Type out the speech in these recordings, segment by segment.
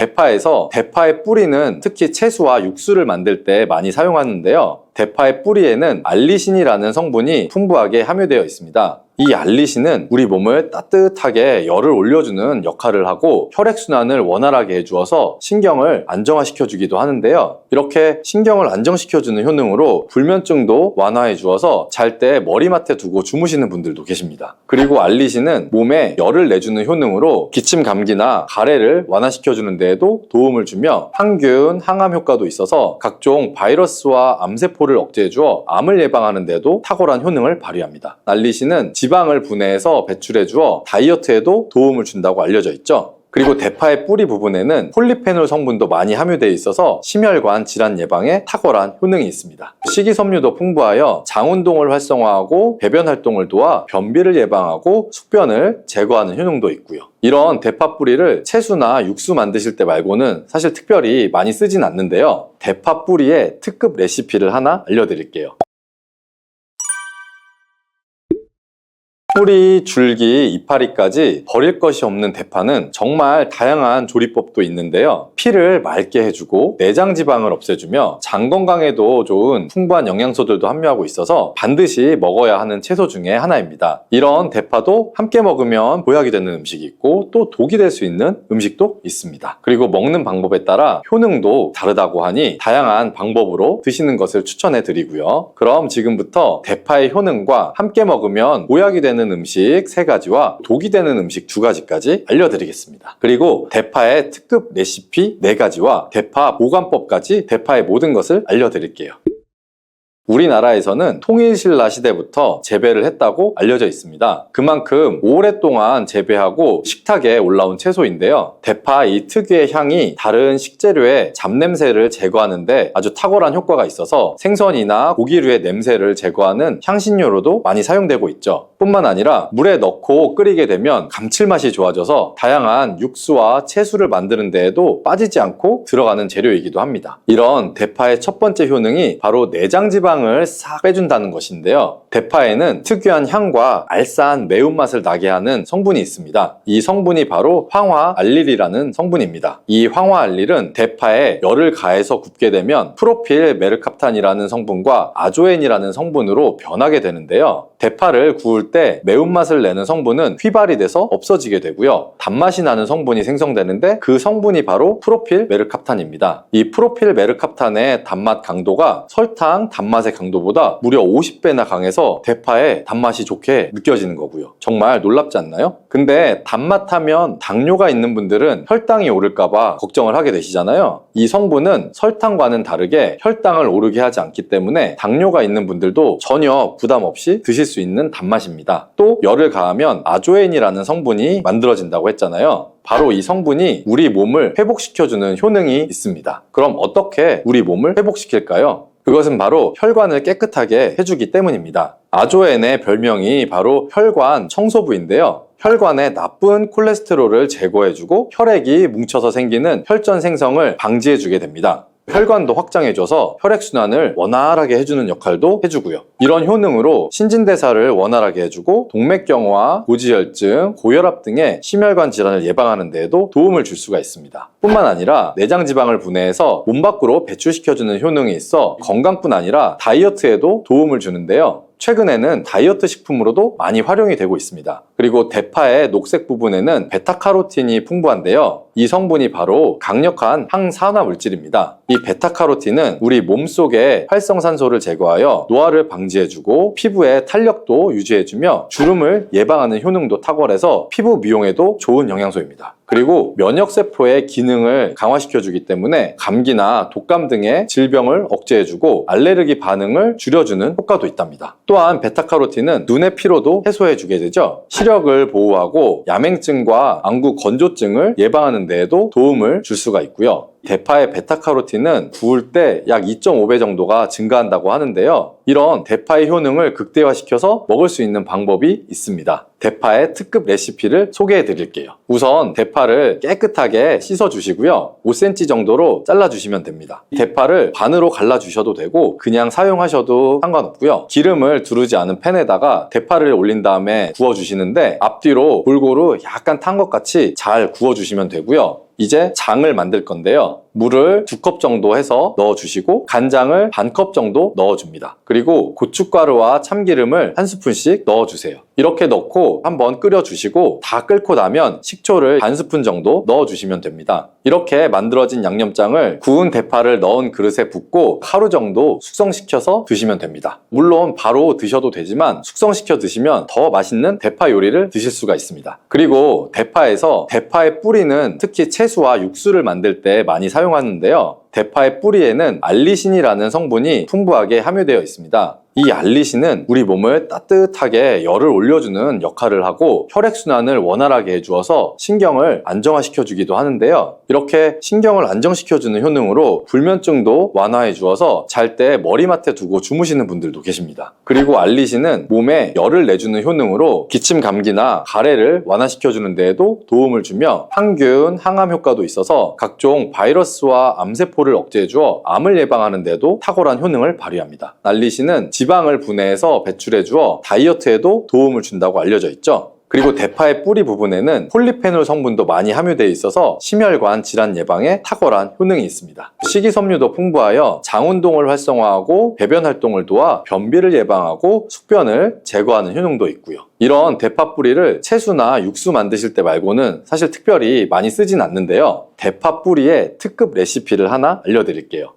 대파에서 대파의 뿌리는 특히 채소와 육수를 만들 때 많이 사용하는데요. 대파의 뿌리에는 알리신이라는 성분이 풍부하게 함유되어 있습니다. 이 알리신은 우리 몸을 따뜻하게 열을 올려주는 역할을 하고 혈액순환을 원활하게 해주어서 신경을 안정화시켜주기도 하는데요. 이렇게 신경을 안정시켜주는 효능으로 불면증도 완화해 주어서 잘 때 머리맡에 두고 주무시는 분들도 계십니다. 그리고 알리신은 몸에 열을 내주는 효능으로 기침 감기나 가래를 완화시켜주는 데에도 도움을 주며 항균, 항암 효과도 있어서 각종 바이러스와 암세포를 억제해 주어 암을 예방하는 데도 탁월한 효능을 발휘합니다. 알리신은 지방을 분해해서 배출해 주어 다이어트에도 도움을 준다고 알려져 있죠. 그리고 대파의 뿌리 부분에는 폴리페놀 성분도 많이 함유되어 있어서 심혈관 질환 예방에 탁월한 효능이 있습니다. 식이섬유도 풍부하여 장운동을 활성화하고 배변 활동을 도와 변비를 예방하고 숙변을 제거하는 효능도 있고요. 이런 대파 뿌리를 채소나 육수 만드실 때 말고는 사실 특별히 많이 쓰진 않는데요. 대파 뿌리의 특급 레시피를 하나 알려드릴게요. 뿌리, 줄기, 이파리까지 버릴 것이 없는 대파는 정말 다양한 조리법도 있는데요. 피를 맑게 해주고 내장 지방을 없애주며 장 건강에도 좋은 풍부한 영양소들도 함유하고 있어서 반드시 먹어야 하는 채소 중에 하나입니다. 이런 대파도 함께 먹으면 보약이 되는 음식이 있고 또 독이 될 수 있는 음식도 있습니다. 그리고 먹는 방법에 따라 효능도 다르다고 하니 다양한 방법으로 드시는 것을 추천해 드리고요. 그럼 지금부터 대파의 효능과 함께 먹으면 보약이 되는 음식 3가지와 독이 되는 음식 2가지까지 알려드리겠습니다. 그리고 대파의 특급 레시피 4가지와 대파 보관법까지 대파의 모든 것을 알려드릴게요. 우리나라에서는 통일신라 시대부터 재배를 했다고 알려져 있습니다. 그만큼 오랫동안 재배하고 식탁에 올라온 채소인데요. 대파 이 특유의 향이 다른 식재료의 잡냄새를 제거하는데 아주 탁월한 효과가 있어서 생선이나 고기류의 냄새를 제거하는 향신료로도 많이 사용되고 있죠. 뿐만 아니라 물에 넣고 끓이게 되면 감칠맛이 좋아져서 다양한 육수와 채소를 만드는 데에도 빠지지 않고 들어가는 재료이기도 합니다. 이런 대파의 첫 번째 효능이 바로 내장지방 싹 빼준다는 것인데요. 대파에는 특유한 향과 알싸한 매운맛을 나게 하는 성분이 있습니다. 이 성분이 바로 황화알릴이라는 성분입니다. 이 황화알릴은 대파에 열을 가해서 굽게 되면 프로필 메르캅탄이라는 성분과 아조엔이라는 성분으로 변하게 되는데요. 대파를 구울 때 매운맛을 내는 성분은 휘발이 돼서 없어지게 되고요. 단맛이 나는 성분이 생성되는데 그 성분이 바로 프로필 메르캅탄입니다. 이 프로필 메르캅탄의 단맛 강도가 설탕 단맛의 강도보다 무려 50배나 강해서 대파의 단맛이 좋게 느껴지는 거고요. 정말 놀랍지 않나요? 근데 단맛 하면 당뇨가 있는 분들은 혈당이 오를까봐 걱정을 하게 되시잖아요. 이 성분은 설탕과는 다르게 혈당을 오르게 하지 않기 때문에 당뇨가 있는 분들도 전혀 부담 없이 드실 수 있는 단맛입니다. 또 열을 가하면 아조엔이라는 성분이 만들어진다고 했잖아요. 바로 이 성분이 우리 몸을 회복시켜주는 효능이 있습니다. 그럼 어떻게 우리 몸을 회복시킬까요? 그것은 바로 혈관을 깨끗하게 해주기 때문입니다. 아조엔의 별명이 바로 혈관 청소부인데요. 혈관의 나쁜 콜레스테롤을 제거해주고 혈액이 뭉쳐서 생기는 혈전 생성을 방지해주게 됩니다. 혈관도 확장해줘서 혈액순환을 원활하게 해주는 역할도 해주고요. 이런 효능으로 신진대사를 원활하게 해주고 동맥경화, 고지혈증, 고혈압 등의 심혈관 질환을 예방하는 데에도 도움을 줄 수가 있습니다. 뿐만 아니라 내장지방을 분해해서 몸 밖으로 배출시켜주는 효능이 있어 건강뿐 아니라 다이어트에도 도움을 주는데요. 최근에는 다이어트 식품으로도 많이 활용이 되고 있습니다. 그리고 대파의 녹색 부분에는 베타카로틴이 풍부한데요. 이 성분이 바로 강력한 항산화 물질입니다. 이 베타카로틴은 우리 몸속의 활성산소를 제거하여 노화를 방지해주고 피부의 탄력도 유지해주며 주름을 예방하는 효능도 탁월해서 피부 미용에도 좋은 영양소입니다. 그리고 면역세포의 기능을 강화시켜주기 때문에 감기나 독감 등의 질병을 억제해주고 알레르기 반응을 줄여주는 효과도 있답니다. 또한 베타카로틴은 눈의 피로도 해소해주게 되죠. 시력을 보호하고 야맹증과 안구 건조증을 예방하는 데에도 도움을 줄 수가 있고요. 대파의 베타카로틴은 구울 때 약 2.5배 정도가 증가한다고 하는데요. 이런 대파의 효능을 극대화시켜서 먹을 수 있는 방법이 있습니다. 대파의 특급 레시피를 소개해 드릴게요. 우선 대파를 깨끗하게 씻어 주시고요. 5cm 정도로 잘라 주시면 됩니다. 대파를 반으로 갈라 주셔도 되고 그냥 사용하셔도 상관없고요. 기름을 두르지 않은 팬에다가 대파를 올린 다음에 구워 주시는데 앞뒤로 골고루 약간 탄 것 같이 잘 구워 주시면 되고요. 이제 장을 만들 건데요. 물을 2컵 정도 해서 넣어주시고 간장을 반 컵 정도 넣어줍니다. 그리고 고춧가루와 참기름을 1스푼씩 넣어주세요. 이렇게 넣고 한번 끓여주시고 다 끓고 나면 식초를 반 스푼 정도 넣어주시면 됩니다. 이렇게 만들어진 양념장을 구운 대파를 넣은 그릇에 붓고 하루 정도 숙성시켜서 드시면 됩니다. 물론 바로 드셔도 되지만 숙성시켜 드시면 더 맛있는 대파 요리를 드실 수가 있습니다. 그리고 대파에서 대파의 뿌리는 특히 채소와 육수를 만들 때 많이 사용하는데요. 대파의 뿌리에는 알리신이라는 성분이 풍부하게 함유되어 있습니다. 이 알리신은 우리 몸을 따뜻하게 열을 올려주는 역할을 하고 혈액순환을 원활하게 해주어서 신경을 안정화시켜주기도 하는데요. 이렇게 신경을 안정시켜주는 효능으로 불면증도 완화해 주어서 잘 때 머리맡에 두고 주무시는 분들도 계십니다. 그리고 알리신은 몸에 열을 내주는 효능으로 기침 감기나 가래를 완화시켜주는 데에도 도움을 주며 항균, 항암 효과도 있어서 각종 바이러스와 암세포를 억제해 주어 암을 예방하는 데도 탁월한 효능을 발휘합니다. 알리신은 지방을 분해해서 배출해 주어 다이어트에도 도움을 준다고 알려져 있죠. 그리고 대파의 뿌리 부분에는 폴리페놀 성분도 많이 함유되어 있어서 심혈관 질환 예방에 탁월한 효능이 있습니다. 식이섬유도 풍부하여 장운동을 활성화하고 배변 활동을 도와 변비를 예방하고 숙변을 제거하는 효능도 있고요. 이런 대파 뿌리를 채소나 육수 만드실 때 말고는 사실 특별히 많이 쓰진 않는데요. 대파 뿌리의 특급 레시피를 하나 알려드릴게요.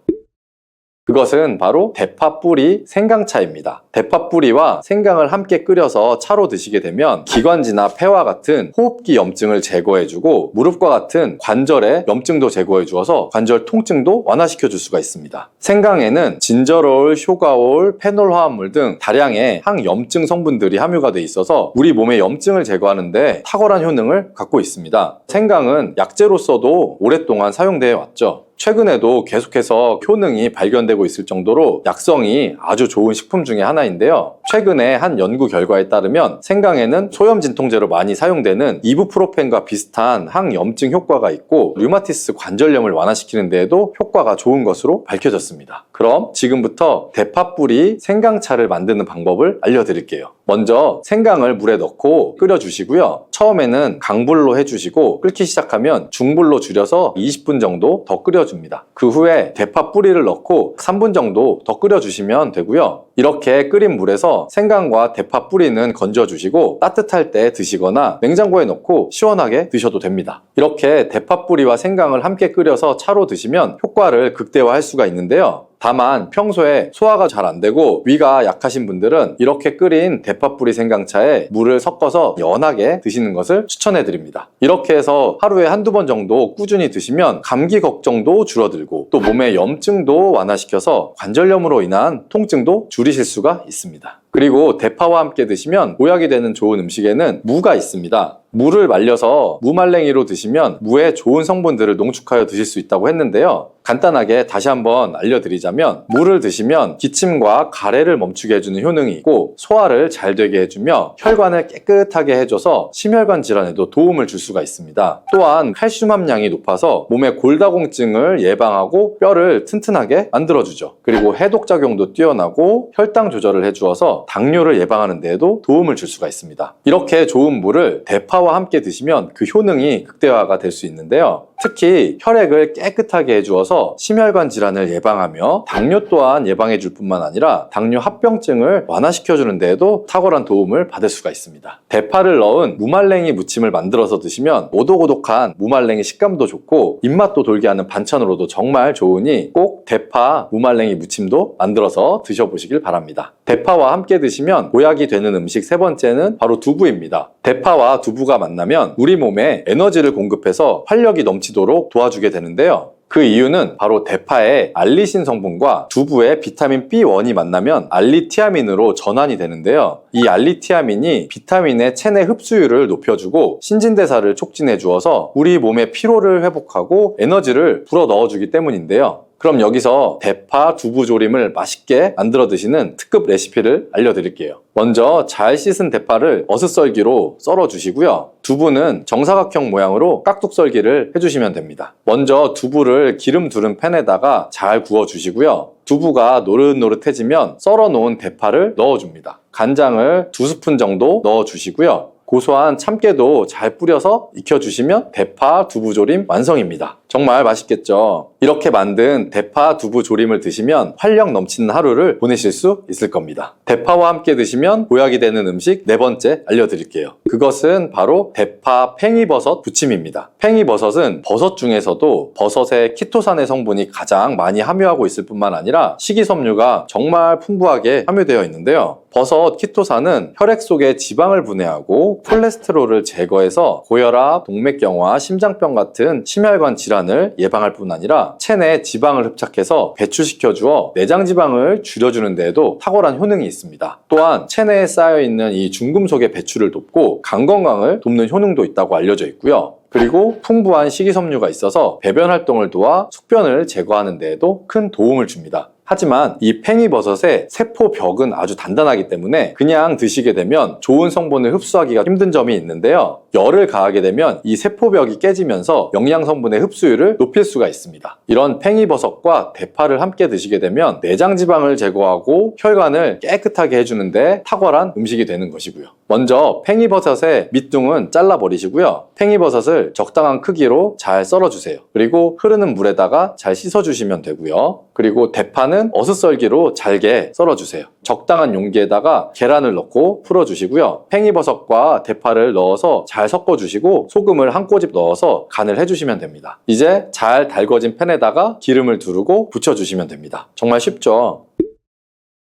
그것은 바로 대파 뿌리 생강차입니다. 대파 뿌리와 생강을 함께 끓여서 차로 드시게 되면 기관지나 폐와 같은 호흡기 염증을 제거해주고 무릎과 같은 관절의 염증도 제거해 주어서 관절 통증도 완화시켜 줄 수가 있습니다. 생강에는 진저롤, 효가올, 페놀 화합물 등 다량의 항염증 성분들이 함유가 돼 있어서 우리 몸의 염증을 제거하는 데 탁월한 효능을 갖고 있습니다. 생강은 약재로서도 오랫동안 사용되어 왔죠. 최근에도 계속해서 효능이 발견되고 있을 정도로 약성이 아주 좋은 식품 중에 하나인데요. 최근에 한 연구 결과에 따르면 생강에는 소염 진통제로 많이 사용되는 이부프로펜과 비슷한 항염증 효과가 있고 류마티스 관절염을 완화시키는 데에도 효과가 좋은 것으로 밝혀졌습니다. 그럼 지금부터 대파 뿌리 생강차를 만드는 방법을 알려드릴게요. 먼저 생강을 물에 넣고 끓여주시고요. 처음에는 강불로 해주시고 끓기 시작하면 중불로 줄여서 20분 정도 더 끓여줍니다. 그 후에 대파 뿌리를 넣고 3분 정도 더 끓여주시면 되고요. 이렇게 끓인 물에서 생강과 대파 뿌리는 건져주시고 따뜻할 때 드시거나 냉장고에 넣고 시원하게 드셔도 됩니다. 이렇게 대파 뿌리와 생강을 함께 끓여서 차로 드시면 효과를 극대화할 수가 있는데요. 다만 평소에 소화가 잘 안 되고 위가 약하신 분들은 이렇게 끓인 대파 뿌리 생강차에 물을 섞어서 연하게 드시는 것을 추천해 드립니다. 이렇게 해서 하루에 한두 번 정도 꾸준히 드시면 감기 걱정도 줄어들고 또 몸의 염증도 완화시켜서 관절염으로 인한 통증도 줄이실 수가 있습니다. 그리고 대파와 함께 드시면 보약이 되는 좋은 음식에는 무가 있습니다. 무를 말려서 무말랭이로 드시면 무의 좋은 성분들을 농축하여 드실 수 있다고 했는데요. 간단하게 다시 한번 알려드리자면 무를 드시면 기침과 가래를 멈추게 해주는 효능이 있고 소화를 잘 되게 해주며 혈관을 깨끗하게 해줘서 심혈관 질환에도 도움을 줄 수가 있습니다. 또한 칼슘 함량이 높아서 몸의 골다공증을 예방하고 뼈를 튼튼하게 만들어주죠. 그리고 해독작용도 뛰어나고 혈당 조절을 해주어서 당뇨를 예방하는 데에도 도움을 줄 수가 있습니다. 이렇게 좋은 무를 대파와 함께 드시면 그 효능이 극대화가 될 수 있는데요. 특히 혈액을 깨끗하게 해주어서 심혈관 질환을 예방하며 당뇨 또한 예방해줄 뿐만 아니라 당뇨 합병증을 완화시켜주는 데에도 탁월한 도움을 받을 수가 있습니다. 대파를 넣은 무말랭이 무침을 만들어서 드시면 오독오독한 무말랭이 식감도 좋고 입맛도 돌게 하는 반찬으로도 정말 좋으니 꼭 대파 무말랭이 무침도 만들어서 드셔보시길 바랍니다. 대파와 함께 드시면 보약이 되는 음식 세 번째는 바로 두부입니다. 대파와 두부가 만나면 우리 몸에 에너지를 공급해서 활력이 넘치도록 도와주게 되는데요. 그 이유는 바로 대파의 알리신 성분과 두부의 비타민 B1이 만나면 알리티아민으로 전환이 되는데요. 이 알리티아민이 비타민의 체내 흡수율을 높여주고 신진대사를 촉진해 주어서 우리 몸의 피로를 회복하고 에너지를 불어 넣어주기 때문인데요. 그럼 여기서 대파 두부 조림을 맛있게 만들어 드시는 특급 레시피를 알려드릴게요. 먼저 잘 씻은 대파를 어슷썰기로 썰어 주시고요. 두부는 정사각형 모양으로 깍둑 썰기를 해주시면 됩니다. 먼저 두부를 기름 두른 팬에다가 잘 구워 주시고요. 두부가 노릇노릇해지면 썰어 놓은 대파를 넣어줍니다. 간장을 2스푼 정도 넣어 주시고요. 고소한 참깨도 잘 뿌려서 익혀주시면 대파 두부조림 완성입니다. 정말 맛있겠죠? 이렇게 만든 대파 두부조림을 드시면 활력 넘치는 하루를 보내실 수 있을 겁니다. 대파와 함께 드시면 보약이 되는 음식 네 번째 알려드릴게요. 그것은 바로 대파 팽이버섯 부침입니다. 팽이버섯은 버섯 중에서도 버섯의 키토산의 성분이 가장 많이 함유하고 있을 뿐만 아니라 식이섬유가 정말 풍부하게 함유되어 있는데요. 버섯 키토산은 혈액 속에 지방을 분해하고 콜레스테롤을 제거해서 고혈압, 동맥경화, 심장병 같은 심혈관 질환을 예방할 뿐 아니라 체내 지방을 흡착해서 배출시켜 주어 내장 지방을 줄여주는 데에도 탁월한 효능이 있습니다. 또한 체내에 쌓여있는 이 중금속의 배출을 돕고 간 건강을 돕는 효능도 있다고 알려져 있고요. 그리고 풍부한 식이섬유가 있어서 배변 활동을 도와 숙변을 제거하는 데에도 큰 도움을 줍니다. 하지만 이 팽이버섯의 세포벽은 아주 단단하기 때문에 그냥 드시게 되면 좋은 성분을 흡수하기가 힘든 점이 있는데요. 열을 가하게 되면 이 세포벽이 깨지면서 영양 성분의 흡수율을 높일 수가 있습니다. 이런 팽이버섯과 대파를 함께 드시게 되면 내장 지방을 제거하고 혈관을 깨끗하게 해주는데 탁월한 음식이 되는 것이고요. 먼저 팽이버섯의 밑둥은 잘라버리시고요. 팽이버섯을 적당한 크기로 잘 썰어주세요. 그리고 흐르는 물에다가 잘 씻어주시면 되고요. 그리고 대파는 어슷썰기로 잘게 썰어주세요. 적당한 용기에다가 계란을 넣고 풀어주시고요. 팽이버섯과 대파를 넣어서 잘 섞어주시고 소금을 한 꼬집 넣어서 간을 해주시면 됩니다. 이제 잘 달궈진 팬에다가 기름을 두르고 부쳐주시면 됩니다. 정말 쉽죠?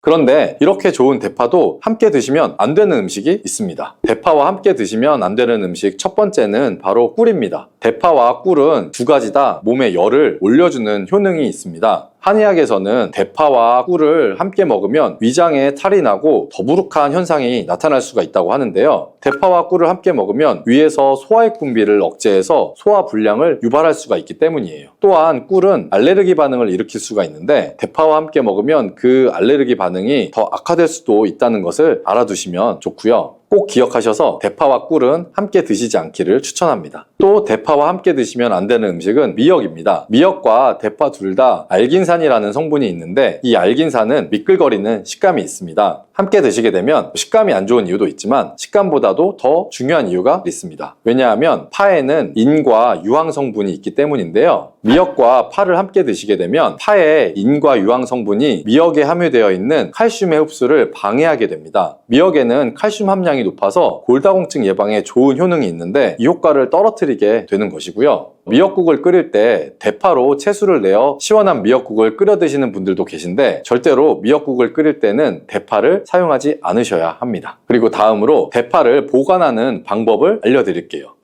그런데 이렇게 좋은 대파도 함께 드시면 안 되는 음식이 있습니다. 대파와 함께 드시면 안 되는 음식 첫 번째는 바로 꿀입니다. 대파와 꿀은 두 가지 다 몸에 열을 올려주는 효능이 있습니다. 한의학에서는 대파와 꿀을 함께 먹으면 위장에 탈이 나고 더부룩한 현상이 나타날 수가 있다고 하는데요. 대파와 꿀을 함께 먹으면 위에서 소화액 분비를 억제해서 소화 불량을 유발할 수가 있기 때문이에요. 또한 꿀은 알레르기 반응을 일으킬 수가 있는데 대파와 함께 먹으면 그 알레르기 반응이 더 악화될 수도 있다는 것을 알아두시면 좋고요. 꼭 기억하셔서 대파와 꿀은 함께 드시지 않기를 추천합니다. 또 대파와 함께 드시면 안 되는 음식은 미역입니다. 미역과 대파 둘 다 알긴산이라는 성분이 있는데 이 알긴산은 미끌거리는 식감이 있습니다. 함께 드시게 되면 식감이 안 좋은 이유도 있지만 식감보다도 더 중요한 이유가 있습니다. 왜냐하면 파에는 인과 유황 성분이 있기 때문인데요. 미역과 파를 함께 드시게 되면 파의 인과 유황 성분이 미역에 함유되어 있는 칼슘의 흡수를 방해하게 됩니다. 미역에는 칼슘 함량이 높아서 골다공증 예방에 좋은 효능이 있는데 이 효과를 떨어뜨리게 되는 것이고요. 미역국을 끓일 때 대파로 채수를 내어 시원한 미역국을 끓여 드시는 분들도 계신데 절대로 미역국을 끓일 때는 대파를 사용하지 않으셔야 합니다. 그리고 다음으로 대파를 보관하는 방법을 알려드릴게요.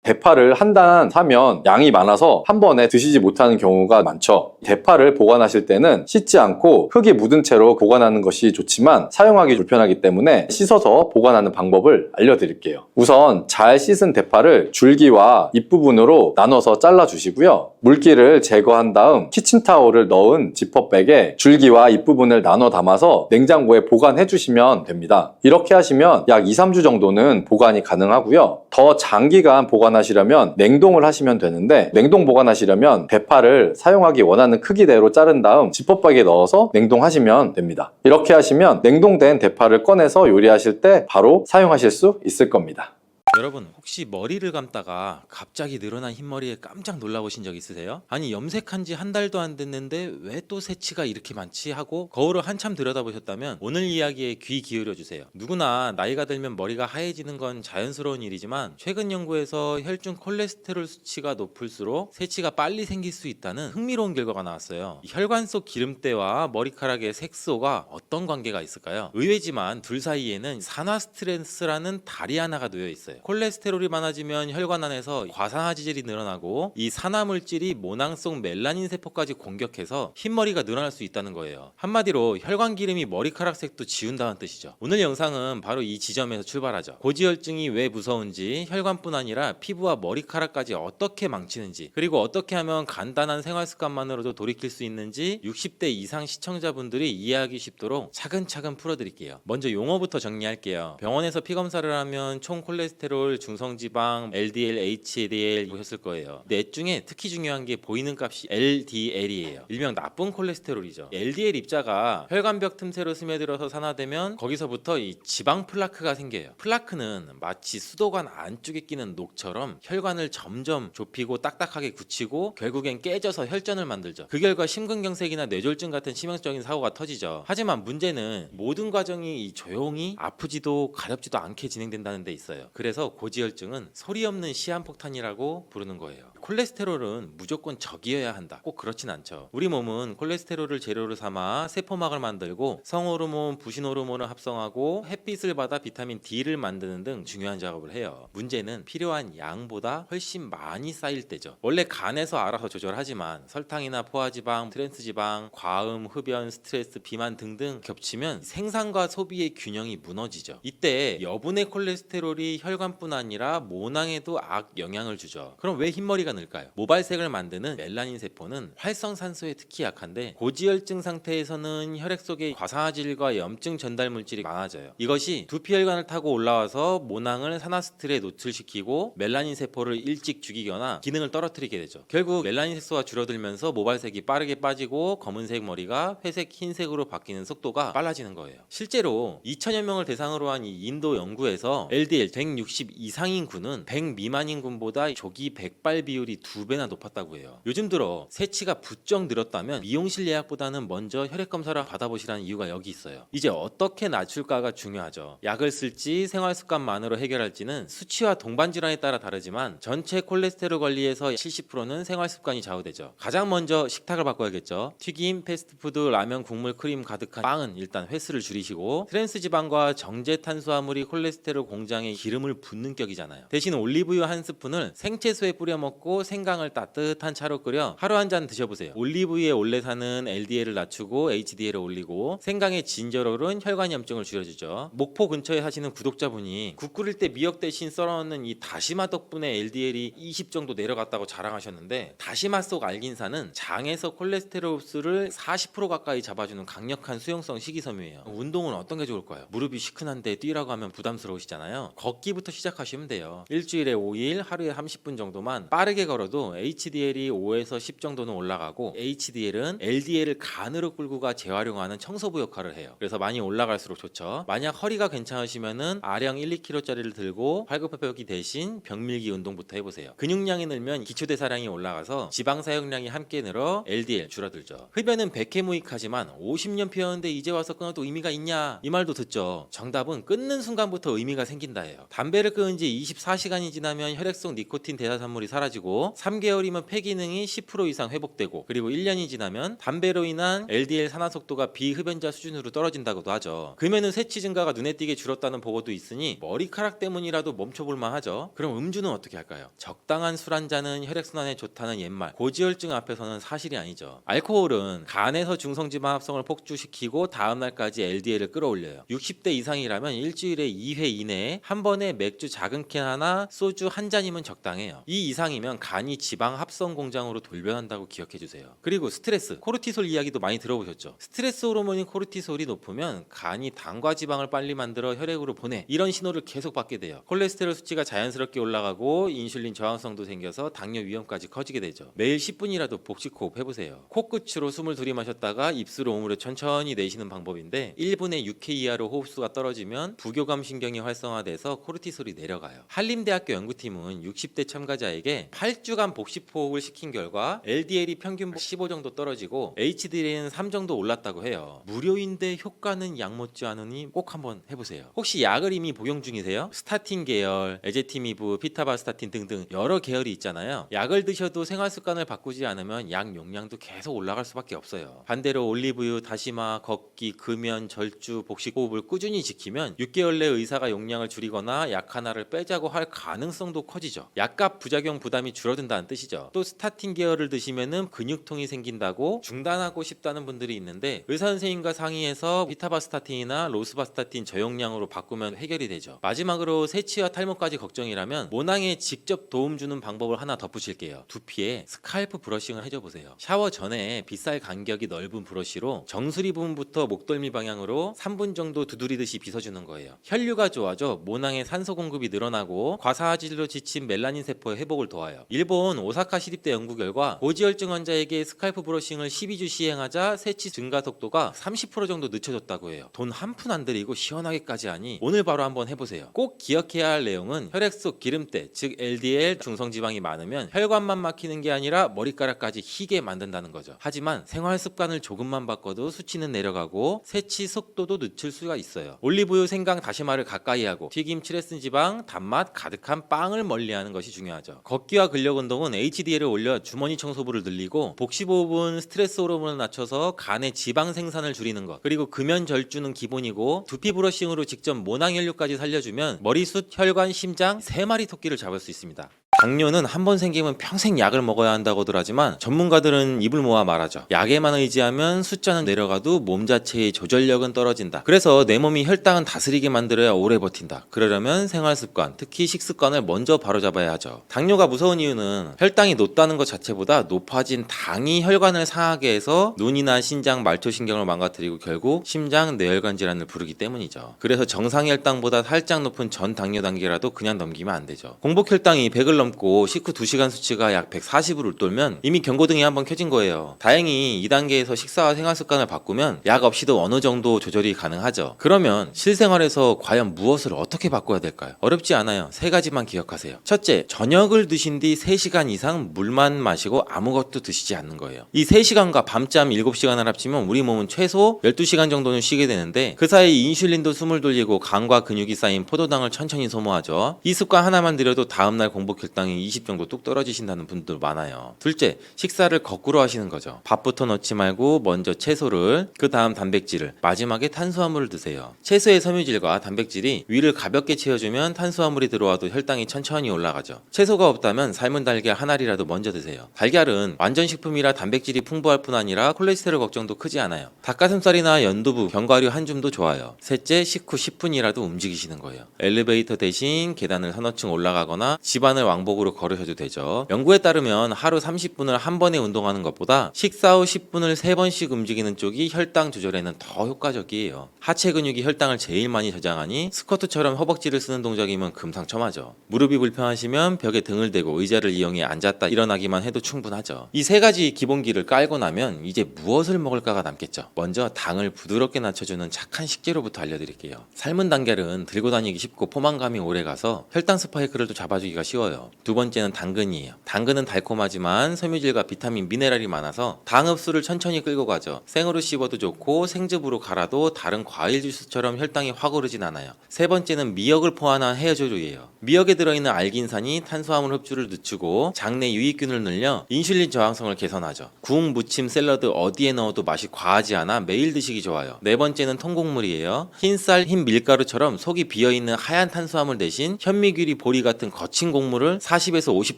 대파를 한 단 사면 양이 많아서 한 번에 드시지 못하는 경우가 많죠. 대파를 보관하실 때는 씻지 않고 흙이 묻은 채로 보관하는 것이 좋지만 사용하기 불편하기 때문에 씻어서 보관하는 방법을 알려드릴게요. 우선 잘 씻은 대파를 줄기와 잎부분으로 나눠서 잘라주시고요. 물기를 제거한 다음 키친타올을 넣은 지퍼백에 줄기와 잎부분을 나눠 담아서 냉장고에 보관해 주시면 됩니다. 이렇게 하시면 약 2, 3주 정도는 보관이 가능하고요. 더 장기간 보관하시려면 냉동을 하시면 되는데 냉동 보관하시려면 대파를 사용하기 원하는 크기대로 자른 다음 지퍼백에 넣어서 냉동하시면 됩니다. 이렇게 하시면 냉동된 대파를 꺼내서 요리하실 때 바로 사용하실 수 있을 겁니다. 여러분 혹시 머리를 감다가 갑자기 늘어난 흰머리에 깜짝 놀라보신 적 있으세요? 아니 염색한 지 한 달도 안 됐는데 왜 또 새치가 이렇게 많지 하고 거울을 한참 들여다보셨다면 오늘 이야기에 귀 기울여 주세요. 누구나 나이가 들면 머리가 하얘지는 건 자연스러운 일이지만 최근 연구에서 혈중 콜레스테롤 수치가 높을수록 새치가 빨리 생길 수 있다는 흥미로운 결과가 나왔어요. 혈관 속 기름때와 머리카락의 색소가 어떤 관계가 있을까요? 의외지만 둘 사이에는 산화 스트레스라는 다리 하나가 놓여 있어요. 콜레스테롤이 많아지면 혈관 안에서 과산화지질이 늘어나고 이 산화물질이 모낭 속 멜라닌 세포까지 공격해서 흰머리가 늘어날 수 있다는 거예요. 한마디로 혈관 기름이 머리카락 색도 지운다는 뜻이죠. 오늘 영상은 바로 이 지점에서 출발하죠. 고지혈증이 왜 무서운지, 혈관뿐 아니라 피부와 머리카락까지 어떻게 망치는지, 그리고 어떻게 하면 간단한 생활 습관만으로도 돌이킬 수 있는지 60대 이상 시청자분들이 이해하기 쉽도록 차근차근 풀어드릴게요. 먼저 용어부터 정리할게요. 병원에서 피검사를 하면 총 콜레스테롤 콜레스테롤, 중성지방, LDL, HDL 보셨을 거예요. 넷 중에 특히 중요한 게 보이는 값이 LDL이에요. 일명 나쁜 콜레스테롤이죠. LDL 입자가 혈관벽 틈새로 스며들어서 산화되면 거기서부터 이 지방 플라크가 생겨요. 플라크는 마치 수도관 안쪽에 끼는 녹처럼 혈관을 점점 좁히고 딱딱하게 굳히고 결국엔 깨져서 혈전을 만들죠. 그 결과 심근경색이나 뇌졸중 같은 치명적인 사고가 터지죠. 하지만 문제는 모든 과정이 조용히 아프지도 가렵지도 않게 진행된다는 데 있어요. 그래서 고지혈증은 소리 없는 시한폭탄이라고 부르는 거예요. 콜레스테롤은 무조건 적이어야 한다. 꼭 그렇진 않죠. 우리 몸은 콜레스테롤을 재료로 삼아 세포막을 만들고 성호르몬, 부신호르몬을 합성하고 햇빛을 받아 비타민 D를 만드는 등 중요한 작업을 해요. 문제는 필요한 양보다 훨씬 많이 쌓일 때죠. 원래 간에서 알아서 조절하지만 설탕이나 포화지방, 트랜스지방, 과음, 흡연, 스트레스, 비만 등등 겹치면 생산과 소비의 균형이 무너지죠. 이때 여분의 콜레스테롤이 혈관뿐 아니라 모낭에도 악 영향을 주죠. 그럼 왜 흰머리가 늘까요? 모발색을 만드는 멜라닌 세포는 활성산소에 특히 약한데 고지혈증 상태에서는 혈액 속에 과산화질과 염증 전달 물질이 많아져요. 이것이 두피혈관을 타고 올라와서 모낭을 산화스트레스에 노출시키고 멜라닌 세포를 일찍 죽이거나 기능을 떨어뜨리게 되죠. 결국 멜라닌 색소가 줄어들면서 모발색이 빠르게 빠지고 검은색 머리가 회색, 흰색으로 바뀌는 속도가 빨라지는 거예요. 실제로 2천여 명을 대상으로 한 이 인도 연구에서 LDL 160 이상인 군은 100 미만인 군보다 조기 백발 비율이 2배나 높았다고 해요. 요즘 들어 새치가 부쩍 늘었다면 미용실 예약보다는 먼저 혈액 검사를 받아보시라는 이유가 여기 있어요. 이제 어떻게 낮출까가 중요하죠. 약을 쓸지 생활 습관만으로 해결할지는 수치와 동반 질환에 따라 다르지만 전체 콜레스테롤 관리에서 70%는 생활 습관이 좌우되죠. 가장 먼저 식탁을 바꿔야겠죠. 튀김, 패스트푸드, 라면, 국물, 크림 가득한 빵은 일단 횟수를 줄이시고 트랜스지방과 정제 탄수화물이 콜레스테롤 공장에 기름을 붓는 격이잖아요. 대신 올리브유 한 스푼을 생채소에 뿌려 먹고 생강을 따뜻한 차로 끓여 하루 한 잔 드셔보세요. 올리브유의 올레산은 LDL을 낮추고 HDL을 올리고 생강의 진저롤은 혈관 염증을 줄여주죠. 목포 근처에 사시는 구독자분이 국 끓일 때 미역 대신 썰어넣는 이 다시마 덕분에 LDL이 20 정도 내려갔다고 자랑하셨는데 다시마 속 알긴산은 장에서 콜레스테롤 흡수를 40% 가까이 잡아주는 강력한 수용성 식이섬유예요. 운동은 어떤 게 좋을까요? 무릎이 시큰한데 뛰라고 하면 부담스러우시잖아요. 걷기부터 시작하시면 돼요. 일주일에 5일 하루에 30분 정도만 빠르게 걸어도 HDL이 5에서 10 정도는 올라가고 HDL은 LDL을 간으로 끌고 가 재활용하는 청소부 역할을 해요. 그래서 많이 올라갈수록 좋죠. 만약 허리가 괜찮으시면은 아령 1, 2kg짜리를 들고 팔굽혀펴기 대신 벽밀기 운동부터 해보세요. 근육량이 늘면 기초대사량이 올라가서 지방 사용량이 함께 늘어 LDL 줄어들죠. 흡연은 백해무익하지만 50년 피웠는데 이제 와서 끊어도 의미가 있냐? 이 말도 듣죠. 정답은 끊는 순간부터 의미가 생긴다예요. 담배를 끊은 지 24시간이 지나면 혈액 속 니코틴 대사산물이 사라지고 3개월이면 폐 기능이 10% 이상 회복되고 그리고 1년이 지나면 담배로 인한 LDL 산화 속도가 비흡연자 수준으로 떨어진다고도 하죠. 금연은 세치 증가가 눈에 띄게 줄었다는 보고도 있으니 머리카락 때문이라도 멈춰볼만 하죠. 그럼 음주는 어떻게 할까요? 적당한 술 한 잔은 혈액순환에 좋다는 옛말 고지혈증 앞에서는 사실이 아니죠. 알코올은 간에서 중성지방 합성을 폭주시키고 다음날까지 LDL을 끌어올려요. 60대 이상이라면 일주일에 2회 이내에 한 번에 맥주 작은 캔 하나, 소주 한 잔이면 적당해요. 이 이상이면 간이 지방 합성 공장으로 돌변한다고 기억해주세요. 그리고 스트레스, 코르티솔 이야기도 많이 들어보셨죠? 스트레스 호르몬인 코르티솔이 높으면 간이 당과 지방을 빨리 만들어 혈액으로 보내 이런 신호를 계속 받게 돼요. 콜레스테롤 수치가 자연스럽게 올라가고 인슐린 저항성도 생겨서 당뇨 위험까지 커지게 되죠. 매일 10분이라도 복식호흡 해보세요. 코끝으로 숨을 들이마셨다가 입술을 오므려 천천히 내쉬는 방법인데 1분에 6회 이하로 호흡수가 떨어지면 부교감 신경이 활성화돼서 코르티솔이 내려가요. 한림대학교 연구팀은 60대 참가자에게 8주간 복식호흡을 시킨 결과 LDL이 평균 15 정도 떨어지고 HDL은 3 정도 올랐다고 해요. 무료인데 효과는 약 못지 않으니 꼭 한번 해보세요. 혹시 약을 이미 복용 중이세요? 스타틴 계열, 에제티미브, 피타바스타틴 등등 여러 계열이 있잖아요. 약을 드셔도 생활 습관을 바꾸지 않으면 약 용량도 계속 올라갈 수밖에 없어요. 반대로 올리브유, 다시마, 걷기, 금연, 절주, 복식호흡을 꾸준히 지키면 6개월 내 의사가 용량을 줄이거나 약 하나를 빼자고 할 가능성도 커지죠. 약값 부작용 부담이 줄어든다는 뜻이죠. 또 스타틴 계열을 드시면은 근육통이 생긴다고 중단하고 싶다는 분들이 있는데 의사 선생님과 상의해서 피타바스타틴이나 로스바스타틴 저용량으로 바꾸면 해결이 되죠. 마지막으로 세치와 탈모까지 걱정이라면 모낭에 직접 도움 주는 방법을 하나 덧붙일게요. 두피에 스칼프 브러싱을 해줘보세요. 샤워 전에 빗살 간격이 넓은 브러쉬로 정수리 부분부터 목덜미 방향으로 3분 정도 두드리듯이 빗어주는 거예요. 혈류가 좋아져 모낭의 산소 공급이 늘어나고 과사하질로 지친 멜라닌 세포의 회복을 도와요. 일본 오사카 시립대 연구 결과 고지혈증 환자에게 스칼프 브러싱을 12주 시행하자 세치 증가 속도가 30% 정도 늦춰졌다고 해요. 돈 한 푼 안 들이고 시원하게까지 하니 오늘 바로 한번 해보세요. 꼭 기억해야 할 내용은 혈액 속 기름때 즉 LDL 중성지방이 많으면 혈관만 막히는 게 아니라 머리카락까지 희게 만든다는 거죠. 하지만 생활 습관을 조금만 바꿔도 수치는 내려가고 세치 속도도 늦출 수가 있어요. 올리브유, 생강, 다시마를 가까이 하고 튀김, 칠레슨 지방, 단맛 가득한 빵을 멀리하는 것이 중요하죠. 걷기와 근력 운동은 HDL을 올려 주머니 청소부를 늘리고 복식 호흡은 스트레스 호르몬을 낮춰서 간의 지방 생산을 줄이는 것, 그리고 금연 절주는 기본이고 두피 브러싱으로 직접 모낭 혈류까지 살려주면 머리숱, 혈관, 심장 3마리 토끼를 잡을 수 있습니다. 당뇨는 한 번 생기면 평생 약을 먹어야 한다고들 하지만 전문가들은 입을 모아 말하죠. 약에만 의지하면 숫자는 내려가도 몸 자체의 조절력은 떨어진다. 그래서 내 몸이 혈당은 다스리게 만들어야 오래 버틴다. 그러려면 생활습관, 특히 식습관을 먼저 바로잡아야 하죠. 당뇨가 무서운 이유는 혈당이 높다는 것 자체보다 높아진 당이 혈관을 상하게 해서 눈이나 신장, 말초신경을 망가뜨리고 결국 심장, 뇌혈관 질환을 부르기 때문이죠. 그래서 정상 혈당보다 살짝 높은 전 당뇨 단계라도 그냥 넘기면 안 되죠. 공복 혈당이 100을 넘고 식후 2시간 수치가 약 140을 웃돌면 이미 경고등이 한번 켜진 거예요. 다행히 2단계에서 식사와 생활 습관을 바꾸면 약 없이도 어느 정도 조절이 가능하죠. 그러면 실생활에서 과연 무엇을 어떻게 바꿔야 될까요? 어렵지 않아요. 3가지만 기억하세요. 첫째, 저녁을 드신 뒤 3시간 이상 물만 마시고 아무것도 드시지 않는 거예요. 이 3시간과 밤잠 7시간을 합치면 우리 몸은 최소 12시간 정도는 쉬게 되는데 그 사이 인슐린도 숨을 돌리고 간과 근육이 쌓인 포도당을 천천히 소모하죠. 이 습관 하나만 들여도 다음날 공복 혈당이 20 정도 뚝 떨어지신다는 분들 많아요. 둘째, 식사를 거꾸로 하시는 거죠. 밥부터 넣지 말고 먼저 채소를, 그 다음 단백질을, 마지막에 탄수화물을 드세요. 채소의 섬유질과 단백질이 위를 가볍게 채워주면 탄수화물이 들어와도 혈당이 천천히 올라가죠. 채소가 없다면 삶은 달걀 한 알이라도 먼저 드세요. 달걀은 완전 식품이라 단백질이 풍부할 뿐 아니라 콜레스테롤 걱정도 크지 않아요. 닭가슴살이나 연두부, 견과류 한 줌도 좋아요. 셋째, 식후 10분이라도 움직이시는 거예요. 엘리베이터 대신 계단을 서너 층 올라가거나 집안을 왕복으로 걸으셔도 되죠. 연구에 따르면 하루 30분을 한 번에 운동하는 것보다 식사 후 10분을 3번씩 움직이는 쪽이 혈당 조절에는 더 효과적이에요. 하체 근육이 혈당을 제일 많이 저장하니 스쿼트처럼 허벅지를 쓰는 동작이면 금상첨화죠. 무릎이 불편하시면 벽에 등을 대고 의자를 이용해 앉았다 일어나기만 해도 충분하죠. 이 3가지 기본기를 깔고 나면 이제 무엇을 먹을까가 남겠죠. 먼저 당을 부드럽게 낮춰주는 착한 식재료부터 알려드릴게요. 삶은 달걀은 들고 다니기 쉽고 포만감이 오래가서 혈당 스파이크를 또 잡아주기가 쉬워요. 두 번째는 당근이에요. 당근은 달콤하지만 섬유질과 비타민, 미네랄이 많아서 당 흡수를 천천히 끌고 가죠. 생으로 씹어도 좋고 생즙으로 갈아도 다른 과일 주스처럼 혈당이 확 오르진 않아요. 세 번째는 미역을 포함한 해조류예요. 미역에 들어있는 알긴산이 탄수화물 흡수를 늦추고 장내 유익균을 늘려 인슐린 저항성을 개선하죠. 국, 무침, 샐러드 어디에 넣어도 맛이 과하지 않아 매일 드시기 좋아요. 네 번째는 통곡물이에요. 흰쌀, 흰 밀가루처럼 속이 비어있는 하얀 탄수화물 대신 현미귤이 보리 같은 거친 곡물을 40에서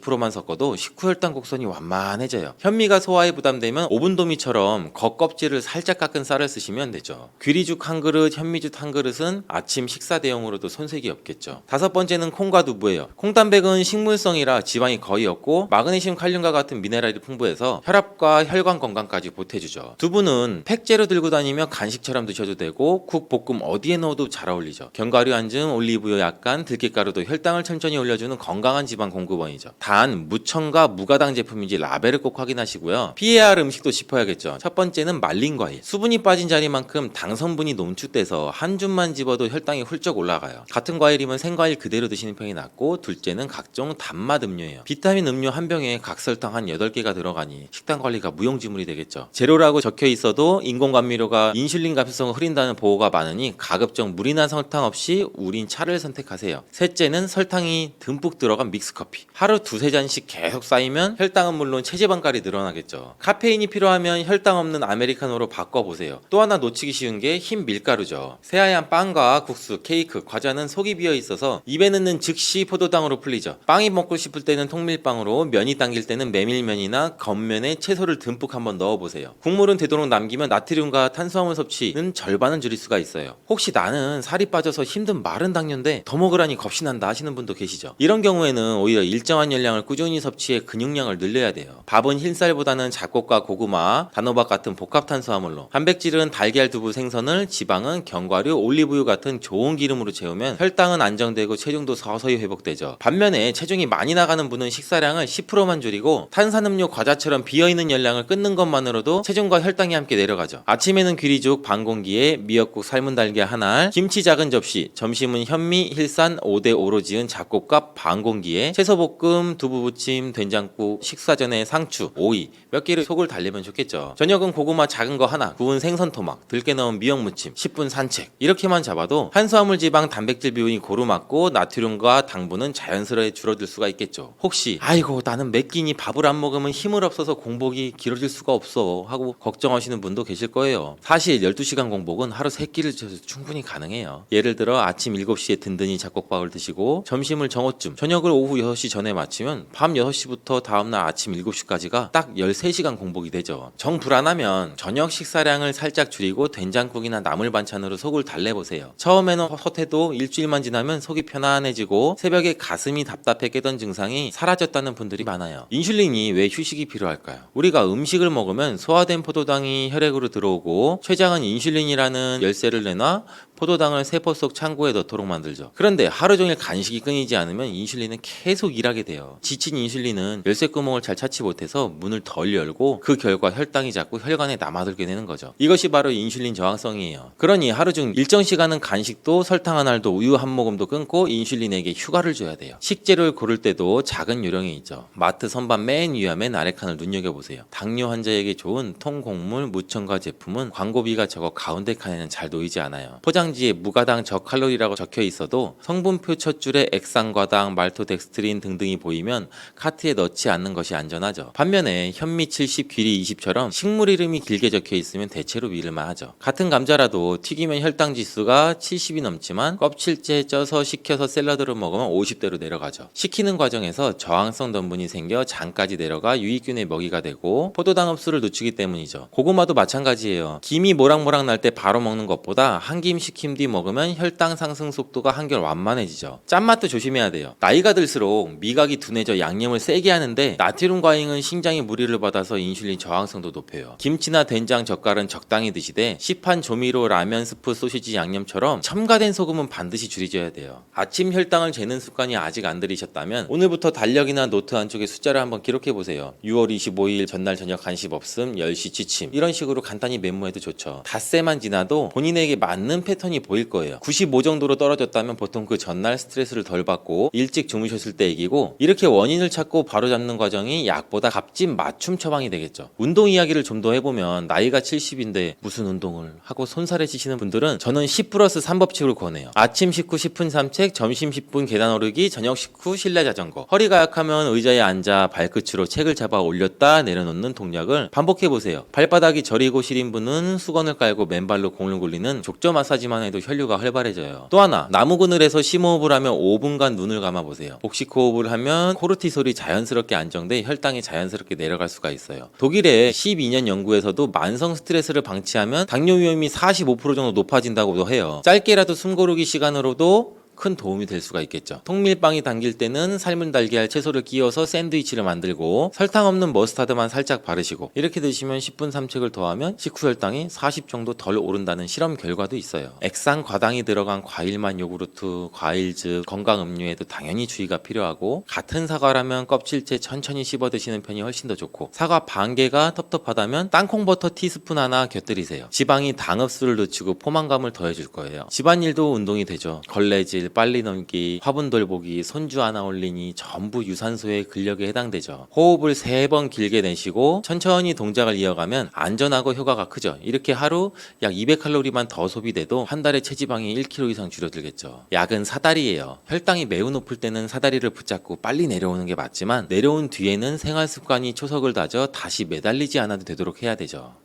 50%만 섞어도 식후 혈당 곡선이 완만해져요. 현미가 소화에 부담되면 오븐도미처럼 겉껍질을 살짝 깎은 쌀을 쓰시면 되죠. 귀리죽 한 그릇, 현미죽 한 그릇은 아침 식사 대용으로도 손색이 없겠죠. 다섯 번째는 콩과 두부예요. 콩단백은 식물성이라 지방이 거의 없고 마그네슘, 칼륨과 같은 미네랄이 풍부해서 혈압과 혈관 건강까지 보태주죠. 두부는 팩재로 들고 다니며 간식처럼 드셔도 되고 국, 볶음 어디에 넣어도 잘 어울리죠. 견과류 한 줌, 올리브유 약간, 들깨가루도 혈당을 천천히 올려주는 건강한 지방 공급원이죠. 단, 무첨가 무가당 제품인지 라벨을 꼭 확인하시고요. 피해야 할 음식도 짚어야겠죠. 첫 번째는 말린 과일. 수분이 빠진 자리만큼 당 성분이 농축돼서 한 줌만 집어도 혈당이 훌쩍 올라가요. 같은 과일이면 생과일 그대로 드시는 편이 낫고, 둘째는 각종 단맛 음료예요. 비타민 음료 한 병에 각설탕 한 8개가 들어가니 식단 관리가 무용지물이 되겠죠. 제로라고 적혀 있어도 인공감미료가 인슐린 감수성을 흐린다는 보고가 많으니 가급적 물이나 설탕 없이 우린 차를 선택하세요. 셋째는 설탕이 듬뿍 들어간 믹스커피. 하루 2-3잔씩 계속 쌓이면 혈당은 물론 체지방깔이 늘어나겠죠. 카페인이 필요하면 혈당 없는 아메리카노로 바꿔보세요. 또 하나 놓치기 쉬운 게 흰 밀가루죠. 새하얀 빵과 국수, 케이크, 과자는 속이 비어 있어서 입에 넣는 즉시 포도당으로 풀리죠. 빵이 먹고 싶을 때는 통밀빵으로, 면이 당길 때는 메밀면이나 겉면에 채소를 듬뿍 한번 넣어보세요. 국물은 되도록 남기면 나트륨과 탄수화물 섭취는 절반은 줄일 수가 있어요. 혹시 나는 살이 빠져서 힘든 마른 당뇨인데 더 먹으라니 겁이 난다 하시는 분도 계시죠. 이런 경우에는 오히려 일정한 열량을 꾸준히 섭취해 근육량을 늘려야 돼요. 밥은 흰쌀보다는 잡곡과 고구마, 단호박 같은 복합 탄수화물로, 단백질은 달걀, 두부, 생선을, 지방은 견과류, 올리브유 같은 좋은 기름으로 채우면 혈당은 안정되고 체중도 서서히 회복되죠. 반면에 체중이 많이 나가는 분은 식사량을 10%만 줄이고 탄산음료, 과자처럼 비어있는 열량을 끊는 것만으로도 체중과 혈당이 함께 내려가죠. 아침에는 귀리죽 반 공기에 미역국, 삶은 달걀 한 알, 김치 작은 접시, 점심은 현미, 힐산, 5대5로 지은 잡곡밥 반 공기에 채소볶음, 두부부침, 된장국, 식사 전에 상추, 오이 몇 개를 속을 달래면 좋겠죠. 저녁은 고구마 작은 거 하나, 구운 생선 토막, 들깨 넣은 미역 무침, 10분 산책, 이렇게만 잡아도 탄수화물, 지방, 단백질 비율이 고루 맞고 나트륨과 당분은 자연스레 줄어들 수가 있겠죠. 혹시 아이고 나는 몇 끼니 밥을 안 먹으면 힘을 없어서 공복이 길어질 수가 없어 하고 걱정하시는 분도 계실 거예요. 사실 12시간 공복은 하루 3끼를 드셔도 충분히 가능해요. 예를 들어 아침 7시에 든든히 잡곡밥을 드시고 점심을 정오쯤, 저녁을 오후 6시 전에 마치면 밤 6시부터 다음날 아침 7시까지가 딱 13시간 공복이 되죠. 정 불안하면 저녁 식사량을 살짝 줄이고 된장국이나 나물 반찬으로 속을 달래보세요. 처음에는 헛해도 일주일만 지나면 속이 편안해지고 새벽에 가슴이 답답해 깨던 증상이 사라졌다는 분들이 많아요. 인슐린이 왜 휴식이 필요할까요? 우리가 음식을 먹으면 소화된 포도당이 혈액으로 들어오고 췌장은 인슐린이라는 열쇠를 내놔 포도당을 세포 속 창고에 넣도록 만들죠. 그런데 하루 종일 간식이 끊이지 않으면 인슐린은 계속 일하게 돼요. 지친 인슐린은 열쇠 구멍을 잘 찾지 못해서 문을 덜 열고 그 결과 혈당이 자꾸 혈관에 남아들게 되는 거죠. 이것이 바로 인슐린 저항성이에요. 그러니 하루 중 일정 시간은 간식도 설탕 한 알도 우유 한 모금도 끊고 인슐린에게 휴가를 줘야 돼요. 식재료를 고를 때도 작은 요령이 있죠. 마트 선반 맨 위험에 아래 칸을 눈여겨보세요. 당뇨 환자에게 좋은 통곡물 무첨가 제품은 광고비가 적어 가운데 칸에는 잘 놓이지 않아요. 포장지에 무가당 저칼로리라고 적혀 있어도 성분표 첫 줄에 액상과당, 말토덱스트린 등등이 보이면 카트에 넣지 않는 것이 안전하죠. 반면에 현미 70, 귀리 20처럼 식물 이름이 길게 적혀 있으면 대체로 믿을만 하죠. 같은 감자라도 튀기면 혈당 지수가 70이 넘지만 껍질째 쪄서 식혀서 샐러드로 먹으면 50대로 내려가죠. 식히는 과정에서 저항성 덤분이 생겨 장까지 내려가 유익균의 먹이가 되고 포도당 흡수를 늦추기 때문이죠. 고구마도 마찬가지예요. 김이 모락모락 날 때 바로 먹는 것보다 한 김 식힌 뒤 먹으면 혈당 상승 속도가 한결 완만해지죠. 짠맛도 조심해야 돼요. 나이가 들수록 미각이 둔해져 양념을 세게 하는데 나트륨 과잉은 신장에 무리를 받아서 인슐린 저항성도 높여요. 김치나 된장, 젓갈은 적당히 드시되 시판 조미료, 라면, 스프, 소시지, 양념처럼 첨가된 소금은 반드시 줄이셔야 돼요. 아침 혈당을 재는 습관이 아직 안 들이셨다면 오늘부터 달력이나 노트 안쪽에 숫자를 한번 기록해보세요. 6월 25일 전날 저녁 간식 없음, 10시 취침, 이런 식으로 간단히 메모해도 좋죠. 닷새만 지나도 본인에게 맞는 패턴이 보일 거예요. 95 정도로 떨어졌다면 보통 그 전날 스트레스를 덜 받고 일찍 주무셨을 때 얘기고, 이렇게 원인을 찾고 바로잡는 과정이 약보다 값진 맞춤 처방이 되겠죠. 운동 이야기를 좀 더 해보면 나이가 70인데 무슨 운동을 하고 손살해지시는 분들은 저는 10+3 법칙을 권해요. 아침 식후 10분 산책, 점심 10분 계단 오르기, 저녁 식후 실내 자전거. 허리가 약하면 의자에 앉아 발끝으로 책을 잡아 올렸다 내려놓는 동작을 반복해보세요. 발바닥이 저리고 시린 분은 수건을 깔고 맨발로 공을 굴리는 족저 마사지만 해도 혈류가 활발해져요. 또 하나, 나무 그늘에서 심호흡을 하면 5분간 눈을 감아보세요. 복식 호흡을 하면 코르티솔이 자연스럽게 안정돼 혈당이 자연스럽게 내려갈 수가 있어요. 독일의 12년 연구에서도 만성 스트레스를 방치하면 당뇨 위험이 45% 정도 높아진다고도 해요. 짧게라도 숨고르기 시간으로도 큰 도움이 될 수가 있겠죠. 통밀빵이 당길 때는 삶은 달걀, 채소를 끼워서 샌드위치를 만들고 설탕 없는 머스타드만 살짝 바르시고, 이렇게 드시면 10분 산책을 더하면 식후 혈당이 40 정도 덜 오른다는 실험 결과도 있어요. 액상 과당이 들어간 과일만 요구르트, 과일즙, 건강 음료에도 당연히 주의가 필요하고, 같은 사과라면 껍질째 천천히 씹어 드시는 편이 훨씬 더 좋고, 사과 반 개가 텁텁하다면 땅콩버터 티스푼 하나 곁들이세요. 지방이 당 흡수를 늦추고 포만감을 더해줄 거예요. 집안일도 운동이 되죠. 걸레질, 빨리 넘기, 화분 돌보기, 손주 하나 올리니 전부 유산소의 근력에 해당되죠. 호흡을 3번 길게 내쉬고 천천히 동작을 이어가면 안전하고 효과가 크죠. 이렇게 하루 약 200칼로리만 더 소비돼도 한 달에 체지방이 1kg 이상 줄어들겠죠. 약은 사다리예요. 혈당이 매우 높을 때는 사다리를 붙잡고 빨리 내려오는 게 맞지만, 내려온 뒤에는 생활 습관이 초석을 다져 다시 매달리지 않아도 되도록 해야 되죠.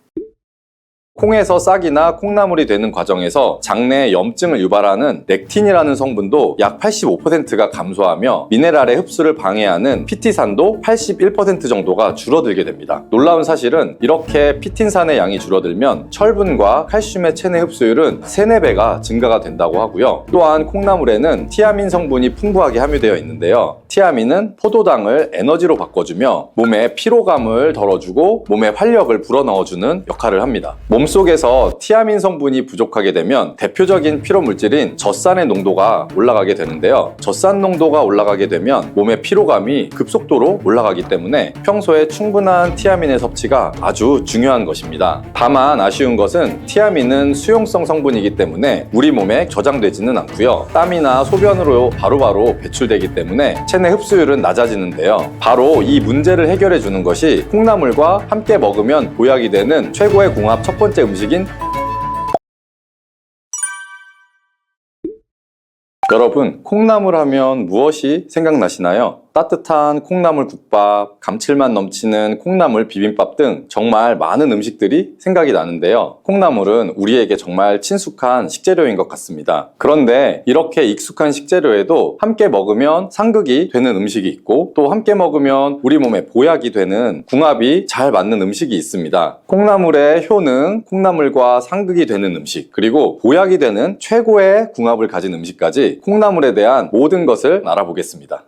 콩에서 싹이나 콩나물이 되는 과정에서 장내에 염증을 유발하는 렉틴이라는 성분도 약 85%가 감소하며 미네랄의 흡수를 방해하는 피티산도 81% 정도가 줄어들게 됩니다. 놀라운 사실은 이렇게 피틴산의 양이 줄어들면 철분과 칼슘의 체내 흡수율은 3, 4배가 증가가 된다고 하고요. 또한 콩나물에는 티아민 성분이 풍부하게 함유되어 있는데요. 티아민은 포도당을 에너지로 바꿔주며 몸의 피로감을 덜어주고 몸에 활력을 불어넣어주는 역할을 합니다. 몸속에서 티아민 성분이 부족하게 되면 대표적인 피로 물질인 젖산의 농도가 올라가게 되는데요. 젖산 농도가 올라가게 되면 몸의 피로감이 급속도로 올라가기 때문에 평소에 충분한 티아민의 섭취가 아주 중요한 것입니다. 다만 아쉬운 것은 티아민은 수용성 성분이기 때문에 우리 몸에 저장되지는 않고요. 땀이나 소변으로 바로바로 배출되기 때문에 체내 흡수율은 낮아지는데요. 바로 이 문제를 해결해 주는 것이 콩나물과 함께 먹으면 보약이 되는 최고의 궁합 첫 번째 음식인 여러분, 콩나물 하면 무엇이 생각나시나요? 따뜻한 콩나물 국밥, 감칠맛 넘치는 콩나물 비빔밥 등 정말 많은 음식들이 생각이 나는데요. 콩나물은 우리에게 정말 친숙한 식재료인 것 같습니다. 그런데 이렇게 익숙한 식재료에도 함께 먹으면 상극이 되는 음식이 있고 또 함께 먹으면 우리 몸에 보약이 되는 궁합이 잘 맞는 음식이 있습니다. 콩나물의 효능, 콩나물과 상극이 되는 음식, 그리고 보약이 되는 최고의 궁합을 가진 음식까지 콩나물에 대한 모든 것을 알아보겠습니다.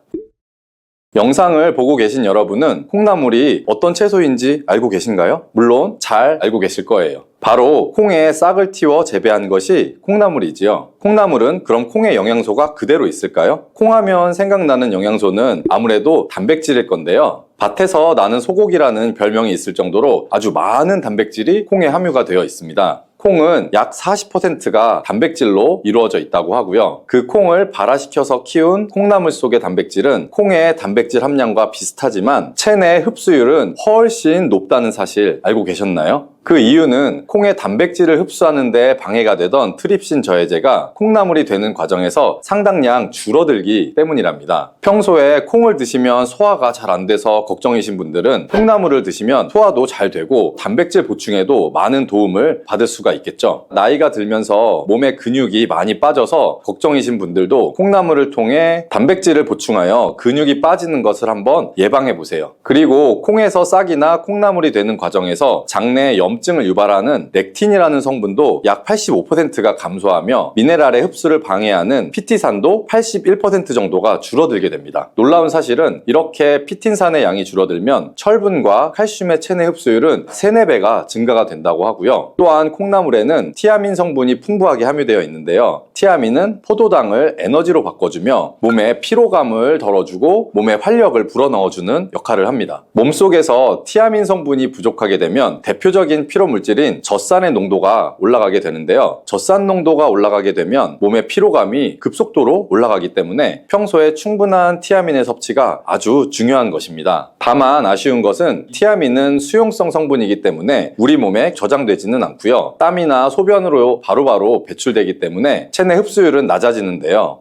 영상을 보고 계신 여러분은 콩나물이 어떤 채소인지 알고 계신가요? 물론 잘 알고 계실 거예요. 바로 콩의 싹을 틔워 재배한 것이 콩나물이지요. 콩나물은 그럼 콩의 영양소가 그대로 있을까요? 콩하면 생각나는 영양소는 아무래도 단백질일 건데요. 밭에서 나는 소고기라는 별명이 있을 정도로 아주 많은 단백질이 콩에 함유가 되어 있습니다. 콩은 약 40%가 단백질로 이루어져 있다고 하고요. 그 콩을 발화시켜서 키운 콩나물 속의 단백질은 콩의 단백질 함량과 비슷하지만 체내 흡수율은 훨씬 높다는 사실 알고 계셨나요? 그 이유는 콩의 단백질을 흡수하는 데 방해가 되던 트립신 저해제가 콩나물이 되는 과정에서 상당량 줄어들기 때문이랍니다. 평소에 콩을 드시면 소화가 잘 안 돼서 걱정이신 분들은 콩나물을 드시면 소화도 잘 되고 단백질 보충에도 많은 도움을 받을 수가 있겠죠. 나이가 들면서 몸에 근육이 많이 빠져서 걱정이신 분들도 콩나물을 통해 단백질을 보충하여 근육이 빠지는 것을 한번 예방해 보세요. 그리고 콩에서 싹이나 콩나물이 되는 과정에서 장내에 염증을 유발하는 렉틴이라는 성분도 약 85%가 감소하며 미네랄의 흡수를 방해하는 피티산도 81% 정도가 줄어들게 됩니다. 놀라운 사실은 이렇게 피틴산의 양이 줄어들면 철분과 칼슘의 체내 흡수율은 3, 4배가 증가가 된다고 하고요. 또한 콩나물에는 티아민 성분이 풍부하게 함유되어 있는데요. 티아민은 포도당을 에너지로 바꿔주며 몸의 피로감을 덜어주고 몸에 활력을 불어넣어주는 역할을 합니다. 몸속에서 티아민 성분이 부족하게 되면 대표적인 피로 물질인 젖산의 농도가 올라가게 되는데요. 젖산 농도가 올라가게 되면 몸의 피로감이 급속도로 올라가기 때문에 평소에 충분한 티아민의 섭취가 아주 중요한 것입니다. 다만 아쉬운 것은 티아민은 수용성 성분이기 때문에 우리 몸에 저장되지는 않고요. 땀이나 소변으로 바로바로 배출되기 때문에 체내 흡수율은 낮아지는데요.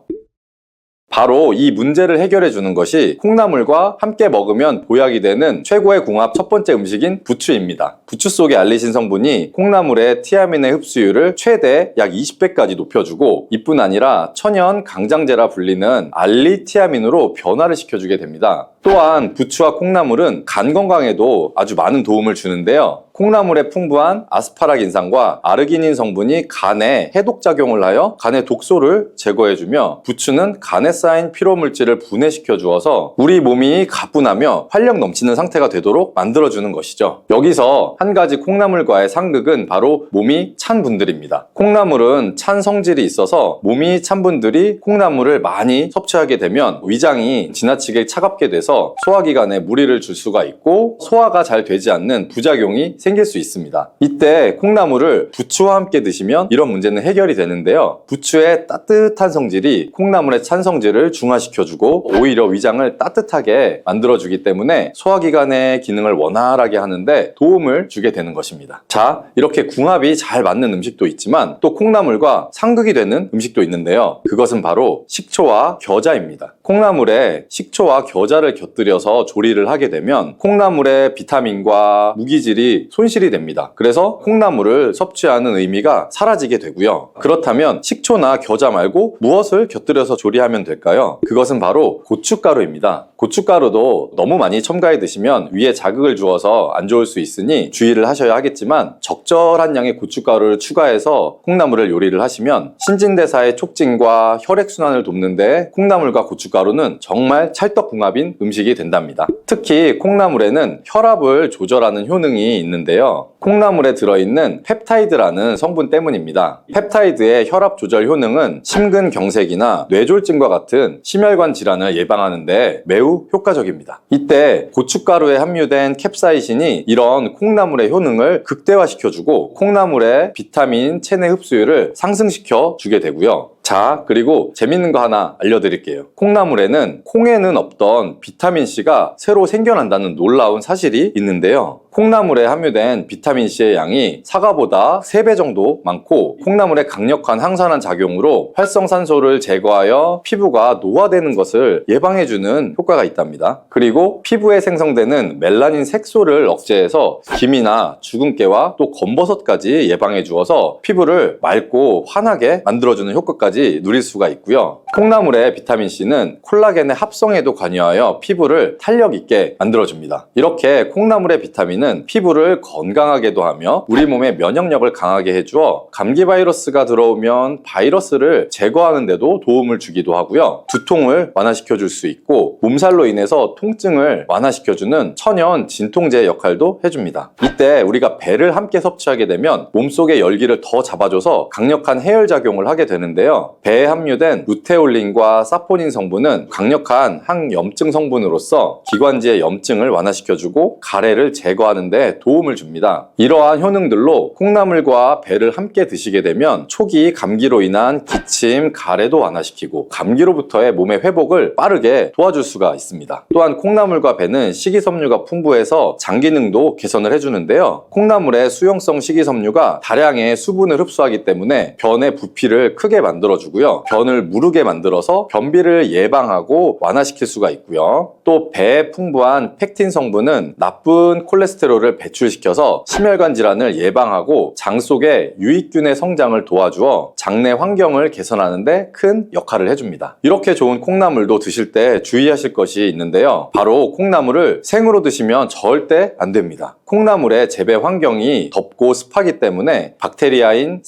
바로 이 문제를 해결해 주는 것이 콩나물과 함께 먹으면 보약이 되는 최고의 궁합 첫 번째 음식인 부추입니다. 부추 속에 알리신 성분이 콩나물의 티아민의 흡수율을 최대 약 20배까지 높여주고 이뿐 아니라 천연 강장제라 불리는 알리티아민으로 변화를 시켜주게 됩니다. 또한 부추와 콩나물은 간 건강에도 아주 많은 도움을 주는데요. 콩나물에 풍부한 아스파라긴산과 아르기닌 성분이 간에 해독작용을 하여 간의 독소를 제거해주며 부추는 간에 쌓인 피로물질을 분해시켜 주어서 우리 몸이 가뿐하며 활력 넘치는 상태가 되도록 만들어주는 것이죠. 여기서 한 가지 콩나물과의 상극은 바로 몸이 찬 분들입니다. 콩나물은 찬 성질이 있어서 몸이 찬 분들이 콩나물을 많이 섭취하게 되면 위장이 지나치게 차갑게 돼서 소화기관에 무리를 줄 수가 있고 소화가 잘 되지 않는 부작용이 생길 수 있습니다. 이때 콩나물을 부추와 함께 드시면 이런 문제는 해결이 되는데요. 부추의 따뜻한 성질이 콩나물의 찬 성질을 중화시켜주고 오히려 위장을 따뜻하게 만들어주기 때문에 소화기관의 기능을 원활하게 하는데 도움을 주게 되는 것입니다. 자, 이렇게 궁합이 잘 맞는 음식도 있지만 또 콩나물과 상극이 되는 음식도 있는데요. 그것은 바로 식초와 겨자입니다. 콩나물에 식초와 겨자를 곁들여서 조리를 하게 되면 콩나물의 비타민과 무기질이 손실이 됩니다. 그래서 콩나물을 섭취하는 의미가 사라지게 되고요. 그렇다면 식초나 겨자 말고 무엇을 곁들여서 조리하면 될까요? 그것은 바로 고춧가루입니다. 고춧가루도 너무 많이 첨가해 드시면 위에 자극을 주어서 안 좋을 수 있으니 주의를 하셔야 하겠지만 적절한 양의 고춧가루를 추가해서 콩나물을 요리를 하시면 신진대사의 촉진과 혈액순환을 돕는데 콩나물과 고춧가루는 정말 찰떡궁합인 음식이 된답니다. 특히 콩나물에는 혈압을 조절하는 효능이 있는데요. 콩나물에 들어있는 펩타이드라는 성분 때문입니다. 펩타이드의 혈압 조절 효능은 심근경색이나 뇌졸중과 같은 심혈관 질환을 예방하는데 매우 효과적입니다. 이때 고춧가루에 함유된 캡사이신이 이런 콩나물의 효능을 극대화시켜주고 콩나물의 비타민, 체내 흡수율을 상승시켜 주게 되고요. 자, 그리고 재밌는 거 하나 알려드릴게요. 콩나물에는 콩에는 없던 비타민C가 새로 생겨난다는 놀라운 사실이 있는데요. 콩나물에 함유된 비타민C의 양이 사과보다 3배 정도 많고 콩나물의 강력한 항산화 작용으로 활성산소를 제거하여 피부가 노화되는 것을 예방해주는 효과가 있답니다. 그리고 피부에 생성되는 멜라닌 색소를 억제해서 기미나 주근깨와 또 검버섯까지 예방해 주어서 피부를 맑고 환하게 만들어주는 효과까지 누릴 수가 있고요. 콩나물의 비타민C는 콜라겐의 합성에도 관여하여 피부를 탄력 있게 만들어줍니다. 이렇게 콩나물의 비타민은 피부를 건강하게도 하며 우리 몸의 면역력을 강하게 해주어 감기 바이러스가 들어오면 바이러스를 제거하는 데도 도움을 주기도 하고요. 두통을 완화시켜 줄 수 있고 몸살로 인해서 통증을 완화시켜주는 천연 진통제 역할도 해줍니다. 이때 우리가 배를 함께 섭취하게 되면 몸속의 열기를 더 잡아줘서 강력한 해열 작용을 하게 되는데요. 배에 함유된 루테올린과 사포닌 성분은 강력한 항염증 성분으로서 기관지의 염증을 완화시켜주고 가래를 제거하는 데 도움을 줍니다. 이러한 효능들로 콩나물과 배를 함께 드시게 되면 초기 감기로 인한 기침, 가래도 완화시키고 감기로부터의 몸의 회복을 빠르게 도와줄 수가 있습니다. 또한 콩나물과 배는 식이섬유가 풍부해서 장 기능도 개선을 해주는데요. 콩나물의 수용성 식이섬유가 다량의 수분을 흡수하기 때문에 변의 부피를 크게 만들어주고요. 변을 무르게 만들어서 변비를 예방하고 완화시킬 수가 있고요. 또 배에 풍부한 펙틴 성분은 나쁜 콜레스테롤을 배출시켜서 심혈관 질환을 예방하고 장 속에 유익균의 성장을 도와주어 장내 환경을 개선하는 데 큰 역할을 해줍니다. 이렇게 좋은 콩나물도 드실 때 주의하실 것이 있는데요. 바로 콩나물을 생으로 드시면 절대 안 됩니다. 콩나물의 재배 환경이 덥고 습하기 때문에 박테리아인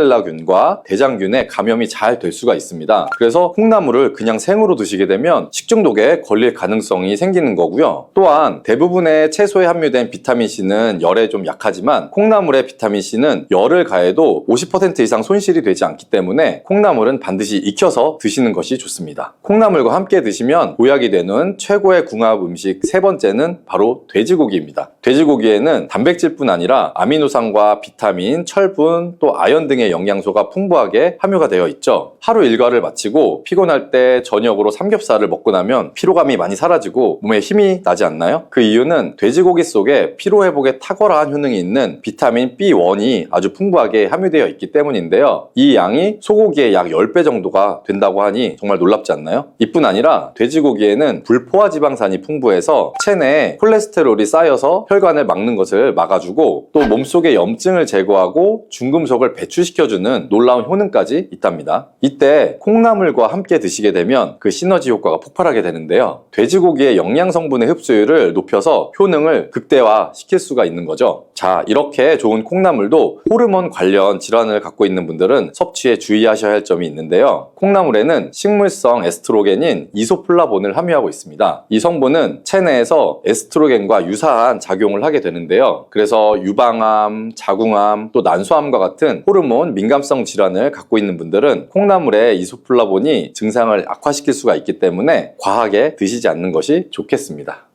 살모넬라균과 대장균에 감염이 잘 될 수가 있습니다. 그래서 콩나물을 그냥 생으로 드시게 되면 식중독에 걸릴 가능성이 생기는 거고요. 또한 대부분의 채소에 함유된 비타민C는 열에 좀 약하지만 콩나물의 비타민C는 열을 가해도 50% 이상 손실이 되지 않기 때문에 콩나물은 반드시 익혀서 드시는 것이 좋습니다. 콩나물과 함께 드시면 보약이 되는 최고의 궁합 음식 세 번째는 바로 돼지고기입니다. 돼지고기에는 단백질뿐 아니라 아미노산과 비타민, 철분, 또 아연 등의 영양소가 풍부하게 함유가 되어 있죠. 하루 일과를 마치고 피곤할 때 저녁으로 삼겹살을 먹고 나면 피로감이 많이 사라지고 몸에 힘이 나지 않나요? 그 이유는 돼지고기 속에 피로회복에 탁월한 효능이 있는 비타민 B1이 아주 풍부하게 함유되어 있기 때문인데요. 이 양이 소고기의 약 10배 정도가 된다고 하니 정말 놀랍지 않나요? 이뿐 아니라 돼지고기에는 불포화 지방산이 풍부해서 체내에 콜레스테롤이 쌓여서 혈관을 막는 것을 막아주고 또 몸속의 염증을 제거하고 중금속을 배출시켜주는 놀라운 효능까지 있답니다. 이때 콩나물과 함께 드시게 되면 그 시너지 효과가 폭발하게 되는데요. 돼지고기의 영양 성분의 흡수율을 높여서 효능을 극대화시킬 수가 있는 거죠. 자, 이렇게 좋은 콩나물도 호르몬 관련 질환을 갖고 있는 분들은 섭취에 주의하셔야 할 점이 있는데요. 콩나물에는 식물성 에스트로겐인 이소플라본을 함유하고 있습니다. 이 성분은 체내에서 에스트로겐과 유사한 작용을 하게 되는데요. 그래서 유방암, 자궁암, 또 난소암과 같은 호르몬 민감성 질환을 갖고 있는 분들은 콩나물의 이소플라본이 증상을 악화시킬 수가 있기 때문에 과하게 드시지 않는 것이 좋겠습니다.